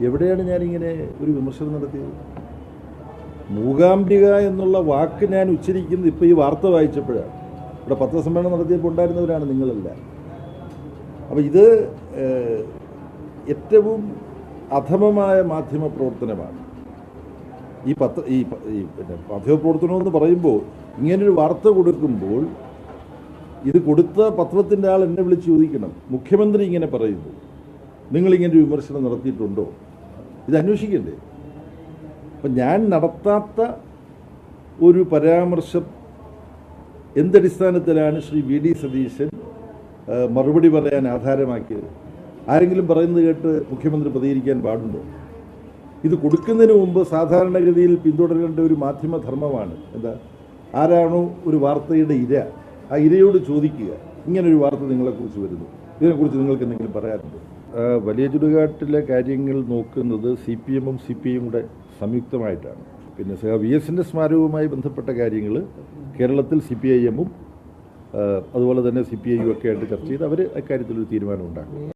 എവിടെയാണ് ഞാനിങ്ങനെ ഒരു വിമർശനം നടത്തിയത്? മൂകാംബിക എന്നുള്ള വാക്ക് ഞാൻ ഉച്ചരിക്കുന്നത് ഇപ്പോൾ ഈ വാർത്ത വായിച്ചപ്പോഴാണ്. ഇവിടെ പത്രസമ്മേളനം നടത്തിയപ്പോൾ ഉണ്ടായിരുന്നവരാണ് നിങ്ങളല്ല. അപ്പോൾ ഇത് ഏറ്റവും അധമമായ മാധ്യമ പ്രവർത്തനമാണ്. ഈ പിന്നെ മാധ്യമപ്രവർത്തനമെന്ന് പറയുമ്പോൾ ഇങ്ങനൊരു വാർത്ത കൊടുക്കുമ്പോൾ ഇത് കൊടുത്ത പത്രത്തിൻ്റെ ആൾ എന്നെ വിളിച്ച് ചോദിക്കണം, മുഖ്യമന്ത്രി ഇങ്ങനെ പറയുന്നു, നിങ്ങളിങ്ങനൊരു വിമർശനം നടത്തിയിട്ടുണ്ടോ? ഇത് അന്വേഷിക്കണ്ടേ? അപ്പം ഞാൻ നടത്താത്ത ഒരു പരാമർശം എന്തടിസ്ഥാനത്തിലാണ് ശ്രീ വി.ഡി. സതീശൻ മറുപടി പറയാൻ ആധാരമാക്കിയത്? ആരെങ്കിലും പറയുന്നത് കേട്ട് മുഖ്യമന്ത്രി പ്രതികരിക്കാൻ പാടുണ്ടോ? ഇത് കൊടുക്കുന്നതിന് മുമ്പ് സാധാരണഗതിയിൽ പിന്തുടരേണ്ട ഒരു മാധ്യമധർമ്മമാണ് എന്താ? ആരാണോ ഒരു വാർത്തയുടെ ഇര, ആ ഇരയോട് ചോദിക്കുക, ഇങ്ങനൊരു വാർത്ത നിങ്ങളെക്കുറിച്ച് വരുന്നു, ഇതിനെക്കുറിച്ച് നിങ്ങൾക്ക് എന്തെങ്കിലും പറയാറുണ്ടോ? വലിയ ചുടുകാട്ടിലെ കാര്യങ്ങൾ നോക്കുന്നത് CPM-ഉം CPI-യും കൂടെ സംയുക്തമായിട്ടാണ്. പിന്നെ VS-ന്റെ സ്മാരകവുമായി ബന്ധപ്പെട്ട കാര്യങ്ങൾ കേരളത്തിൽ CPIM-ഉം അതുപോലെ തന്നെ CPI-യും ഒക്കെ ആയിട്ട് ചർച്ച ചെയ്ത് അവർ അക്കാര്യത്തിലൊരു തീരുമാനം ഉണ്ടാക്കും.